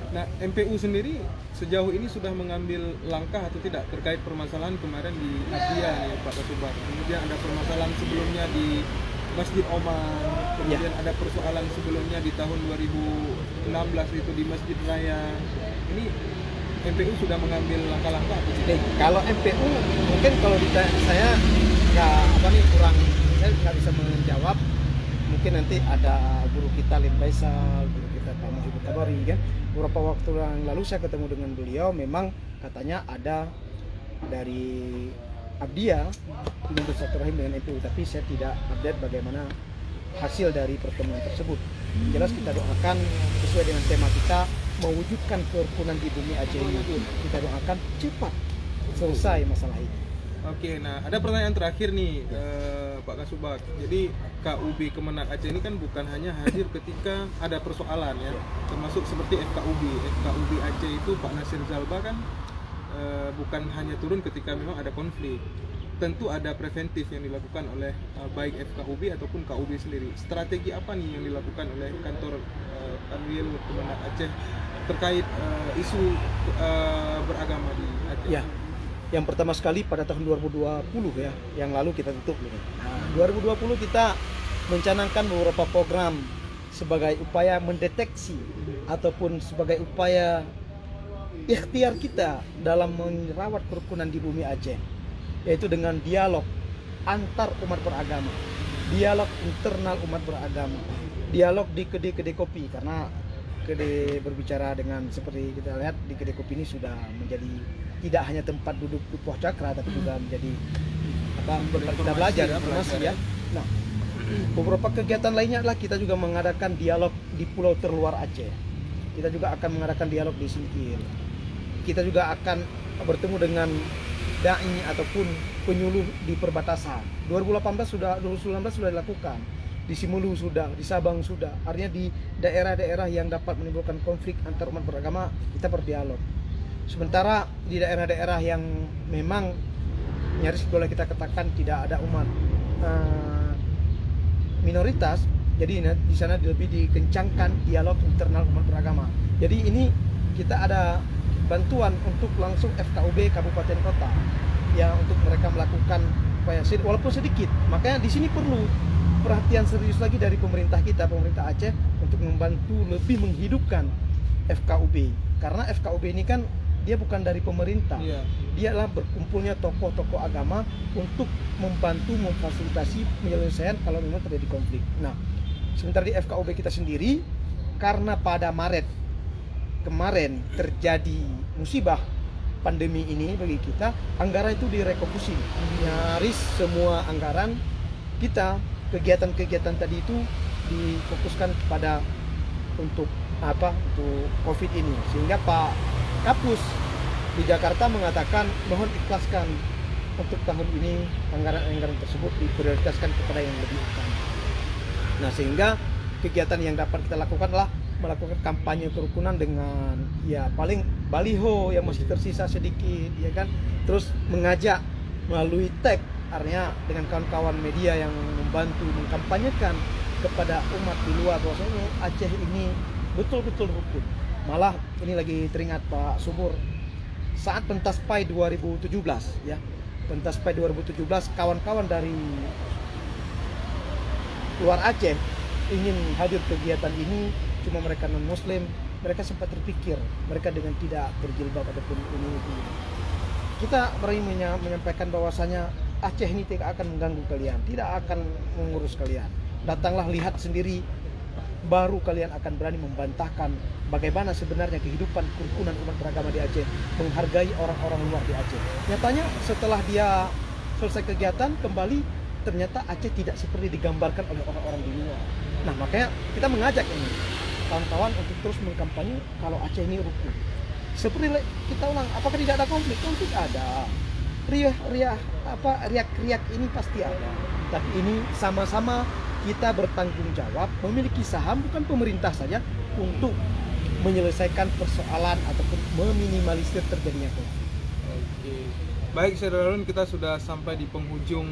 Nah, MPU sendiri sejauh ini sudah mengambil langkah atau tidak terkait permasalahan kemarin di Abdia nih Pak Kasubar. Kemudian ada permasalahan sebelumnya di Masjid Oman, kemudian ada persoalan sebelumnya di tahun 2016 itu di Masjid Raya. Ini MPU sudah mengambil langkah-langkah atau tidak? Kalau MPU mungkin kalau ditanya saya kurang, saya nggak bisa menjawab. Mungkin nanti ada guru kita Lim Faisal, guru kita Pak Muhibur Tabari kan. Beberapa waktu yang lalu saya ketemu dengan beliau, memang katanya ada dari Abdia ingin bersilaturahim dengan MPU, tapi saya tidak update bagaimana hasil dari pertemuan tersebut. Jelas kita doakan sesuai dengan tema kita, mewujudkan kerukunan di bumi Aceh ini. Kita doakan cepat selesai masalah ini. Oke, nah ada pertanyaan terakhir nih Pak Kasubag. Jadi KUB Kemenak Aceh ini kan bukan hanya hadir ketika ada persoalan ya, termasuk seperti FKUB Aceh itu Pak Nasir Zalba kan bukan hanya turun ketika memang ada konflik. Tentu ada preventif yang dilakukan oleh baik FKUB ataupun KUB sendiri. Strategi apa nih yang dilakukan oleh kantor Kanwil Kemenak Aceh terkait isu beragama di Aceh? Ya. Yang pertama sekali pada tahun 2020 ya, yang lalu kita tutup. Nah, 2020 kita mencanangkan beberapa program sebagai upaya mendeteksi ataupun sebagai upaya ikhtiar kita dalam merawat kerukunan di bumi Aceh, yaitu dengan dialog antar umat beragama, dialog internal umat beragama, dialog di kedai-kedai kopi, karena kedai berbicara dengan seperti kita lihat di kedai kopi ini sudah menjadi tidak hanya tempat duduk di Puah Cakra, tapi juga menjadi tempat kita belajar informasi ya. Nah, beberapa kegiatan lainnya adalah kita juga mengadakan dialog di pulau terluar Aceh. Kita juga akan mengadakan dialog di Singkil. Kita juga akan bertemu dengan dai ataupun penyuluh di perbatasan. 2019 sudah dilakukan. Di Simulu sudah, di Sabang sudah. Artinya di daerah-daerah yang dapat menimbulkan konflik antar umat beragama, kita berdialog. Sementara di daerah-daerah yang memang nyaris boleh kita katakan tidak ada umat minoritas, jadi di sana lebih dikencangkan dialog internal umat beragama. Jadi ini kita ada bantuan untuk langsung FKUB kabupaten kota ya, untuk mereka melakukan upaya walaupun sedikit. Makanya di sini perlu perhatian serius lagi dari pemerintah kita, pemerintah Aceh, untuk membantu lebih menghidupkan FKUB, karena FKUB ini kan dia bukan dari pemerintah, dia adalah berkumpulnya tokoh-tokoh agama untuk membantu memfasilitasi penyelesaian kalau memang terjadi konflik. Nah, sementara di FKUB kita sendiri, karena pada Maret kemarin terjadi musibah pandemi ini bagi kita, anggaran itu direkomposisi. Nyaris semua anggaran kita, kegiatan-kegiatan tadi itu difokuskan kepada untuk COVID ini, sehingga Pak Kapus di Jakarta mengatakan mohon ikhlaskan untuk tahun ini anggaran tersebut diprioritaskan kepada yang lebih utama. Nah, sehingga kegiatan yang dapat kita lakukan adalah melakukan kampanye kerukunan dengan ya paling baliho yang masih tersisa sedikit ya kan, terus mengajak melalui tag, artinya dengan kawan-kawan media yang membantu mengkampanyekan kepada umat di luar bahwasanya Aceh ini betul-betul rukun. Malah ini lagi teringat Pak Subur, saat Pentas Pai 2017 ya, Pentas Pai 2017 kawan-kawan dari luar Aceh ingin hadir kegiatan ini, cuma mereka non muslim, mereka sempat terpikir mereka dengan tidak berjilbab ataupun ini. Kita berani menyampaikan bahwasanya Aceh ini tidak akan mengganggu kalian, tidak akan mengurus kalian. Datanglah lihat sendiri, baru kalian akan berani membantahkan bagaimana sebenarnya kehidupan kerukunan umat beragama di Aceh, menghargai orang-orang luar di Aceh. Nyatanya setelah dia selesai kegiatan kembali, ternyata Aceh tidak seperti digambarkan oleh orang-orang di luar. Nah, makanya kita mengajak ini kawan-kawan untuk terus mengkampanye kalau Aceh ini rukun. Seperti kita ulang, apakah tidak ada konflik? Konflik ada. Riak-riak ini pasti ada. Tapi ini sama-sama kita bertanggung jawab, memiliki saham, bukan pemerintah saja, untuk menyelesaikan persoalan ataupun meminimalisir terjadinya konflik. Oke. Baik, saudara-saudara, kita sudah sampai di penghujung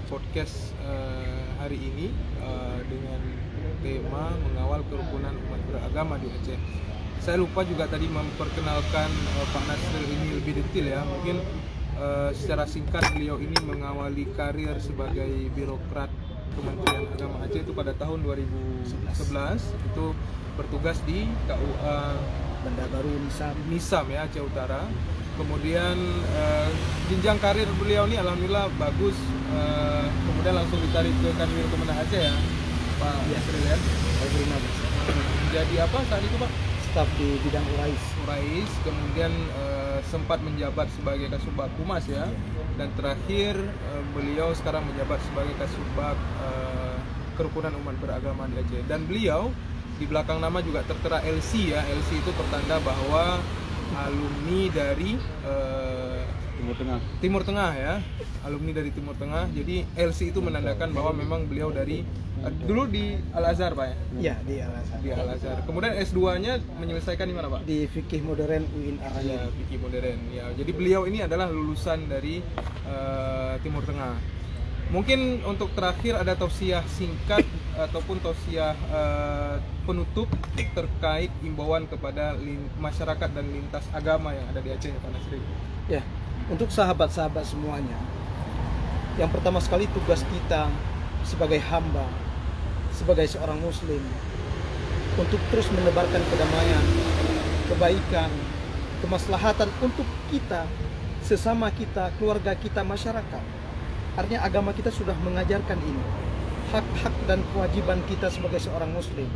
podcast hari ini dengan tema mengawal kerukunan umat beragama di Aceh. Saya lupa juga tadi memperkenalkan Pak Nasril ini lebih detail ya. Mungkin secara singkat beliau ini mengawali karir sebagai birokrat Kementerian Agama Aceh itu pada tahun 2011. Itu bertugas di KUA Banda Baru Nisam ya, Aceh Utara. Kemudian jenjang karir beliau ini alhamdulillah bagus. Kemudian langsung ditarik ke Kanwil Kemenang Aceh ya, Pak Nasril ya. Jadi apa saat itu Pak? Staf di bidang Urais, kemudian sempat menjabat sebagai Kasubag Humas ya, dan terakhir beliau sekarang menjabat sebagai Kasubag Kerukunan Umat Beragama di Aceh. Dan beliau di belakang nama juga tertera LC ya. LC itu pertanda bahwa alumni dari Timur Tengah ya, alumni dari Timur Tengah. Jadi LC itu menandakan bahwa memang beliau dari dulu di Al-Azhar Pak ya? Iya, di Al-Azhar. Di Al-Azhar. Kemudian S2-nya menyelesaikan di mana Pak? Di Fikih Modern UIN Ya, Araya. Fikih Modern. Ya, jadi beliau ini adalah lulusan dari Timur Tengah. Mungkin untuk terakhir ada tausiah singkat ataupun tausiah penutup terkait imbauan kepada masyarakat dan lintas agama yang ada di Aceh Pak Nasril. Ya, untuk sahabat-sahabat semuanya, yang pertama sekali tugas kita sebagai hamba, sebagai seorang muslim, untuk terus menebarkan kedamaian, kebaikan, kemaslahatan untuk kita, sesama kita, keluarga kita, masyarakat. Artinya agama kita sudah mengajarkan ini, hak-hak dan kewajiban kita sebagai seorang muslim.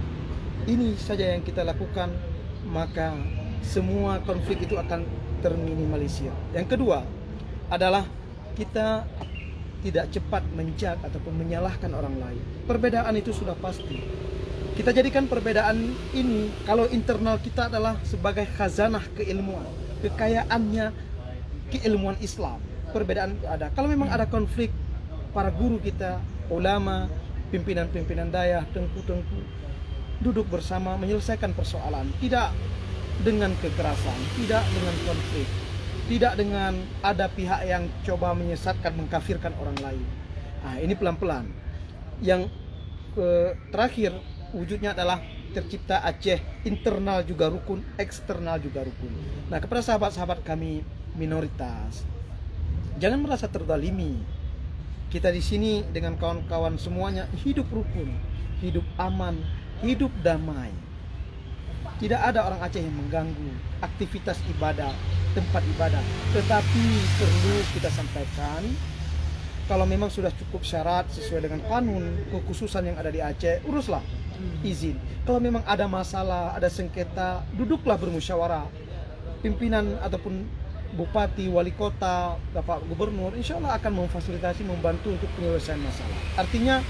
Ini saja yang kita lakukan, maka semua konflik itu akan terminimalisir. Yang kedua adalah kita tidak cepat menjudge ataupun menyalahkan orang lain. Perbedaan itu sudah pasti. Kita jadikan perbedaan ini, kalau internal kita adalah sebagai khazanah keilmuan, kekayaannya keilmuan Islam. Perbedaan ada. Kalau memang ada konflik, para guru kita, ulama, pimpinan-pimpinan daya, tengku-tengku, duduk bersama menyelesaikan persoalan. Tidak dengan kekerasan, tidak dengan konflik, tidak dengan ada pihak yang coba menyesatkan, mengkafirkan orang lain. Nah, ini pelan-pelan. Yang terakhir wujudnya adalah tercipta Aceh internal juga rukun, eksternal juga rukun. Nah, kepada sahabat-sahabat kami minoritas, jangan merasa terdalimi. Kita di sini dengan kawan-kawan semuanya hidup rukun, hidup aman, hidup damai. Tidak ada orang Aceh yang mengganggu aktivitas ibadah, tempat ibadah. Tetapi perlu kita sampaikan, kalau memang sudah cukup syarat sesuai dengan kanun kekhususan yang ada di Aceh, uruslah izin. Kalau memang ada masalah, ada sengketa, duduklah bermusyawarah. Pimpinan ataupun bupati, wali kota, bapak gubernur, insya Allah akan memfasilitasi, membantu untuk penyelesaian masalah. Artinya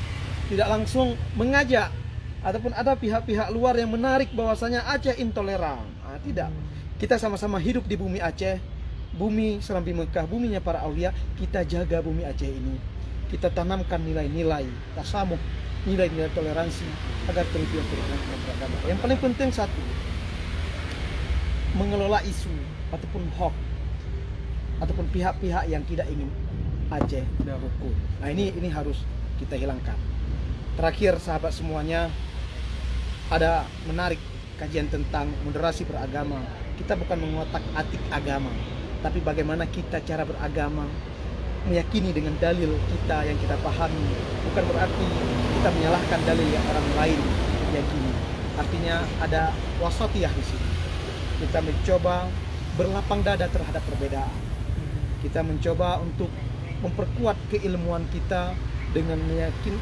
tidak langsung mengajak ataupun ada pihak-pihak luar yang menarik bahwasanya Aceh intoleran. Nah, tidak. Kita sama-sama hidup di bumi Aceh, bumi Serambi Mekah, buminya para aulia. Kita jaga bumi Aceh ini. Kita tanamkan nilai-nilai tasamuh, nilai-nilai toleransi agar terwujud beragama. Yang paling penting satu, mengelola isu ataupun hoax ataupun pihak-pihak yang tidak ingin Aceh rukun. Nah, ini harus kita hilangkan. Terakhir sahabat semuanya, ada menarik kajian tentang moderasi beragama. Kita bukan mengotak-atik agama, tapi bagaimana kita cara beragama, meyakini dengan dalil kita yang kita pahami. Bukan berarti kita menyalahkan dalil yang orang lain yakini. Artinya ada wasatiyah di sini. Kita mencoba berlapang dada terhadap perbedaan. Kita mencoba untuk memperkuat keilmuan kita dengan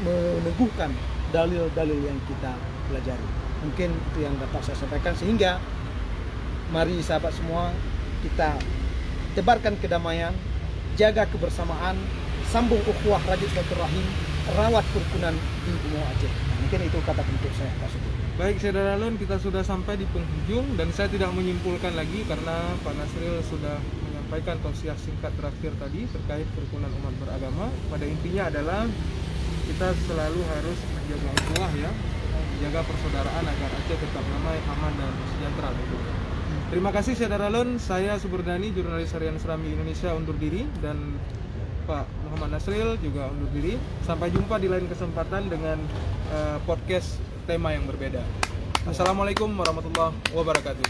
meneguhkan dalil-dalil yang kita pelajari. Mungkin itu yang dapat saya sampaikan, sehingga mari sahabat semua kita tebarkan kedamaian, jaga kebersamaan, sambung ukhuwah, rajut silaturahim, rawat kerukunan di benua Aceh. Mungkin itu kata penutup saya, Pak Sukur. Baik, Saudara Lun, kita sudah sampai di penghujung dan saya tidak menyimpulkan lagi karena Pak Nasril sudah menyampaikan tausiah singkat terakhir tadi terkait kerukunan umat beragama. Pada intinya adalah kita selalu harus menjaga ukhuwah ya, menjaga persaudaraan agar Aceh tetap damai, aman dan sejahtera tentunya. Terima kasih Saudara Lun, saya Suberdani, jurnalis harian Serambi Indonesia undur diri, dan Pak Muhammad Nasril juga undur diri. Sampai jumpa di lain kesempatan dengan podcast tema yang berbeda. Assalamualaikum warahmatullahi wabarakatuh.